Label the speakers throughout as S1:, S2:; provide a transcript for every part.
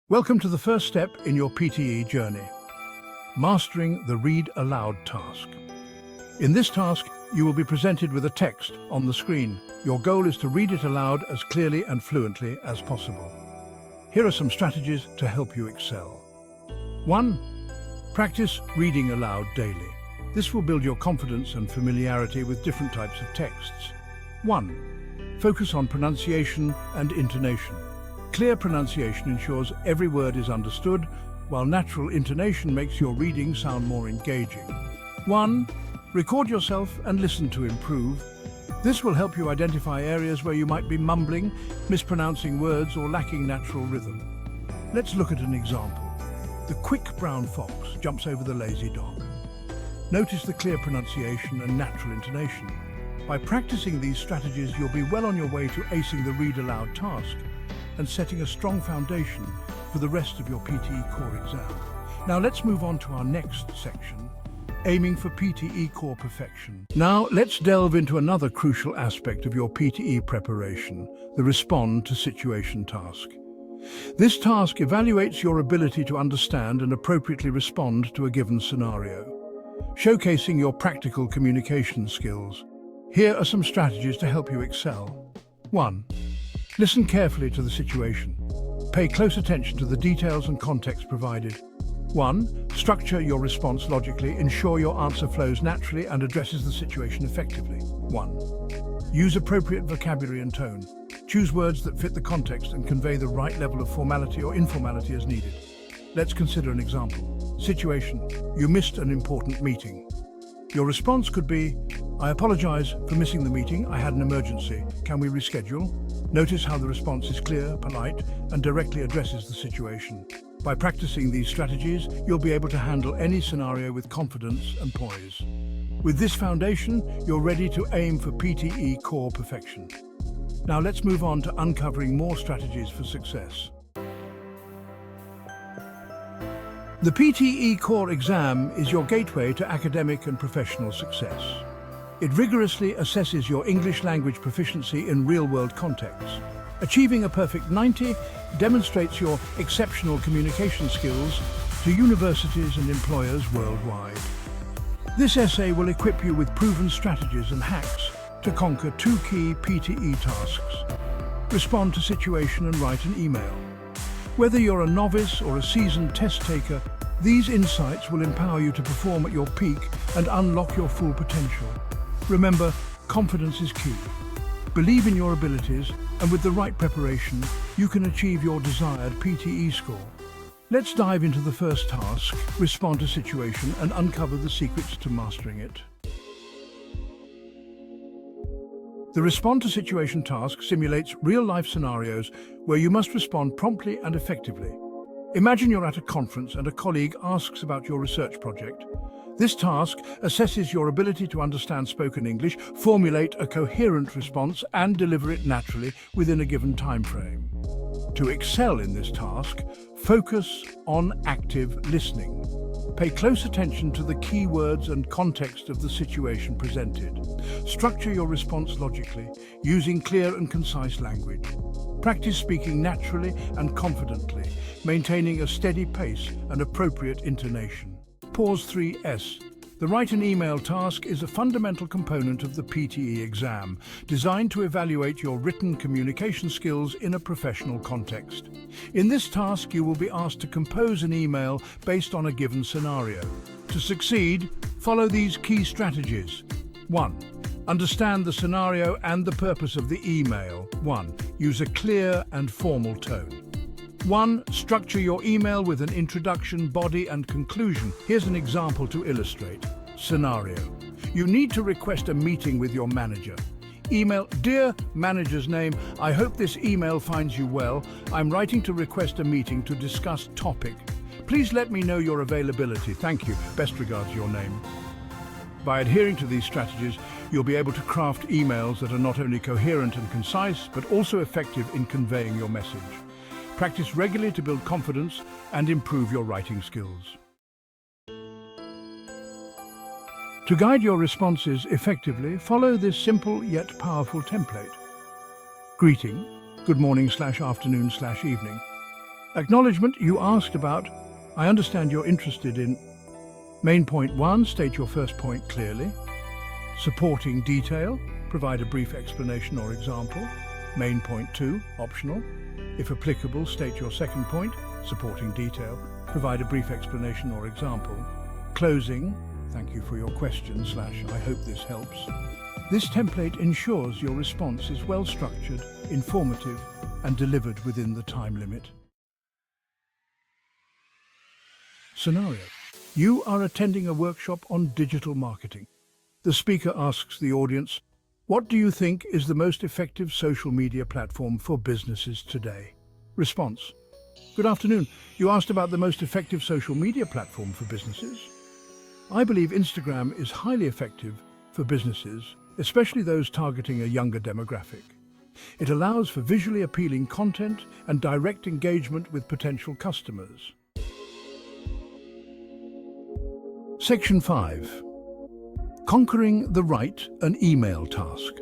S1: Welcome to the first step in your PTE journey, mastering the Read Aloud task. In this task, you will be presented with a text on the screen. Your goal is to read it aloud as clearly and fluently as possible. Here are some strategies to help you excel. 1. Practice reading aloud daily. This will build your confidence and familiarity with different types of texts. 1. Focus on pronunciation and intonation. Clear pronunciation ensures every word is understood, while natural intonation makes your reading sound more engaging. 1. Record yourself and listen to improve. This will help you identify areas where you might be mumbling, mispronouncing words, or lacking natural rhythm. Let's look at an example. The quick brown fox jumps over the lazy dog. Notice the clear pronunciation and natural intonation. By practicing these strategies, you'll be well on your way to acing the read aloud task and setting a strong foundation for the rest of your PTE core exam. Now let's move on to our next section, aiming for PTE core perfection. Now let's delve into another crucial aspect of your PTE preparation, the respond to situation task. This task evaluates your ability to understand and appropriately respond to a given scenario, showcasing your practical communication skills. Here are some strategies to help you excel. 1. Listen carefully to the situation. Pay close attention to the details and context provided. 1. Structure your response logically. Ensure your answer flows naturally and addresses the situation effectively. 1. Use appropriate vocabulary and tone. Choose words that fit the context and convey the right level of formality or informality as needed. Let's consider an example. Situation: you missed an important meeting. Your response could be, "I apologize for missing the meeting. I had an emergency. Can we reschedule?" Notice how the response is clear, polite, and directly addresses the situation. By practicing these strategies, you'll be able to handle any scenario with confidence and poise. With this foundation, you're ready to aim for PTE core perfection. Now let's move on to uncovering more strategies for success. The PTE core exam is your gateway to academic and professional success. It rigorously assesses your English language proficiency in real-world contexts. Achieving a perfect 90 demonstrates your exceptional communication skills to universities and employers worldwide. This essay will equip you with proven strategies and hacks to conquer two key PTE tasks: respond to situation and write an email. Whether you're a novice or a seasoned test taker, these insights will empower you to perform at your peak and unlock your full potential. Remember, confidence is key. Believe in your abilities, and with the right preparation, you can achieve your desired PTE score. Let's dive into the first task, respond to situation, and uncover the secrets to mastering it. The respond to situation task simulates real-life scenarios where you must respond promptly and effectively. Imagine you're at a conference and a colleague asks about your research project. This task assesses your ability to understand spoken English, formulate a coherent response, and deliver it naturally within a given time frame. To excel in this task, focus on active listening. Pay close attention to the key words and context of the situation presented. Structure your response logically, using clear and concise language. Practice speaking naturally and confidently, maintaining a steady pace and appropriate intonation. Pause 3S. The write an email task is a fundamental component of the PTE exam, designed to evaluate your written communication skills in a professional context. In this task, you will be asked to compose an email based on a given scenario. To succeed, follow these key strategies. 1. Understand the scenario and the purpose of the email. 1. Use a clear and formal tone. 1. Structure your email with an introduction, body, and conclusion. Here's an example to illustrate. Scenario: you need to request a meeting with your manager. Email: dear manager's name, I hope this email finds you well. I'm writing to request a meeting to discuss topic. Please let me know your availability. Thank you. Best regards, your name. By adhering to these strategies, you'll be able to craft emails that are not only coherent and concise, but also effective in conveying your message. Practice regularly to build confidence and improve your writing skills. To guide your responses effectively, follow this simple yet powerful template. Greeting: good morning/afternoon/evening. Acknowledgement, you asked about. I understand you're interested in. Main point 1, state your first point clearly. Supporting detail, provide a brief explanation or example. Main point 2, optional. If applicable, state your second point, supporting detail, provide a brief explanation or example. Closing, thank you for your question / I hope this helps. This template ensures your response is well structured, informative, and delivered within the time limit. Scenario. You are attending a workshop on digital marketing. The speaker asks the audience, what do you think is the most effective social media platform for businesses today? Response. Good afternoon. You asked about the most effective social media platform for businesses. I believe Instagram is highly effective for businesses, especially those targeting a younger demographic. It allows for visually appealing content and direct engagement with potential customers. Section 5. Conquering the Write an Email task.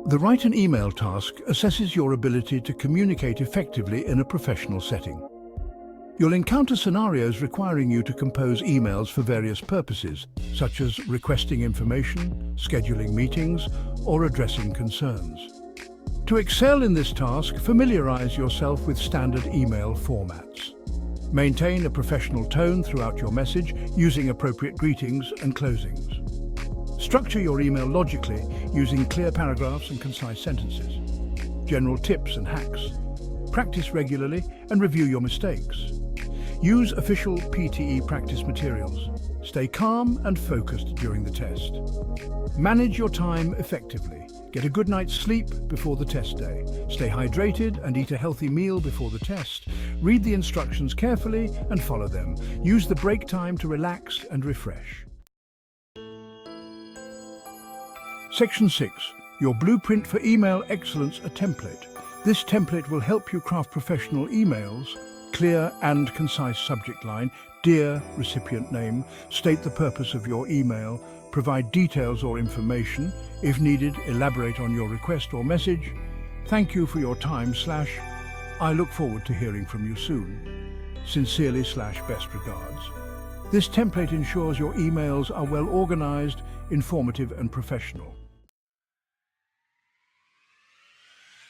S1: The Write an Email task assesses your ability to communicate effectively in a professional setting. You'll encounter scenarios requiring you to compose emails for various purposes, such as requesting information, scheduling meetings, or addressing concerns. To excel in this task, familiarize yourself with standard email formats. Maintain a professional tone throughout your message, using appropriate greetings and closings. Structure your email logically, using clear paragraphs and concise sentences. General tips and hacks. Practice regularly and review your mistakes. Use official PTE practice materials. Stay calm and focused during the test. Manage your time effectively. Get a good night's sleep before the test day. Stay hydrated and eat a healthy meal before the test. Read the instructions carefully and follow them. Use the break time to relax and refresh. Section 6. Your Blueprint for Email Excellence, a template. This template will help you craft professional emails. Clear and concise subject line. Dear recipient name. State the purpose of your email. Provide details or information. If needed, elaborate on your request or message. Thank you for your time / I look forward to hearing from you soon. Sincerely / best regards. This template ensures your emails are well organized, informative and professional.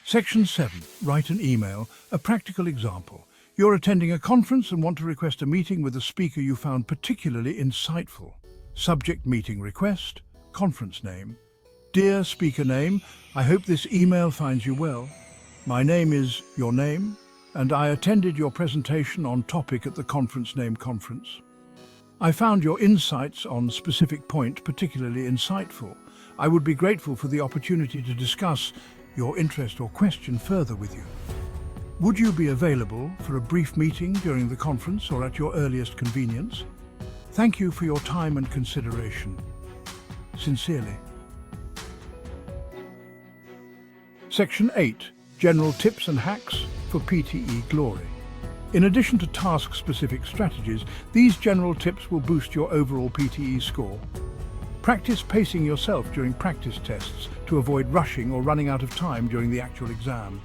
S1: Section 7. Write an email, a practical example. You're attending a conference and want to request a meeting with a speaker you found particularly insightful. Subject: meeting request. Conference name. Dear speaker name, I hope this email finds you well. My name is your name, and I attended your presentation on topic at the conference name conference. I found your insights on specific point particularly insightful. I would be grateful for the opportunity to discuss your interest or question further with you. Would you be available for a brief meeting during the conference or at your earliest convenience? Thank you for your time and consideration. Sincerely. Section 8. General tips and hacks for PTE glory. In addition to task-specific strategies, these general tips will boost your overall PTE score. Practice pacing yourself during practice tests to avoid rushing or running out of time during the actual exam.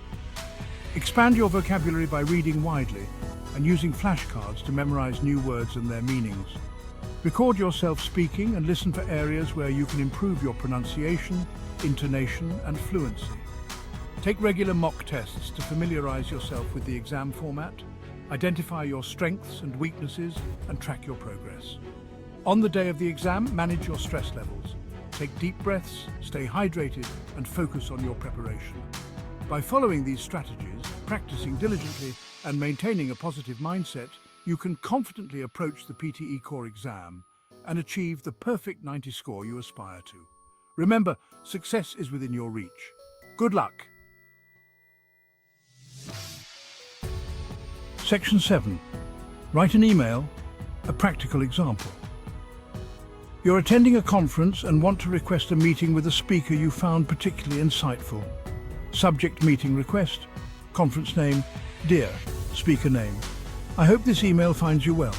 S1: Expand your vocabulary by reading widely and using flashcards to memorize new words and their meanings. Record yourself speaking and listen for areas where you can improve your pronunciation, intonation, and fluency. Take regular mock tests to familiarize yourself with the exam format, identify your strengths and weaknesses, and track your progress. On the day of the exam, manage your stress levels. Take deep breaths, stay hydrated, and focus on your preparation. By following these strategies, practicing diligently, and maintaining a positive mindset, you can confidently approach the PTE core exam and achieve the perfect 90 score you aspire to. Remember, success is within your reach. Good luck! Section 7. Write an email, a practical example. You're attending a conference and want to request a meeting with a speaker you found particularly insightful. Subject: meeting request. Conference name: Dear speaker name, I hope this email finds you well.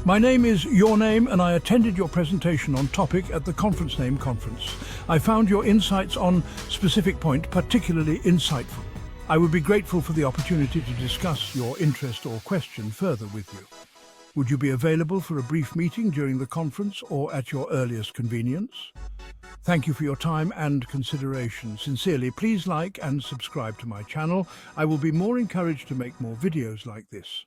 S1: My name is your name and I attended your presentation on topic at the conference name conference. I found your insights on specific point particularly insightful. I would be grateful for the opportunity to discuss your interest or question further with you. Would you be available for a brief meeting during the conference or at your earliest convenience? Thank you for your time and consideration. Sincerely, please like and subscribe to my channel. I will be more encouraged to make more videos like this.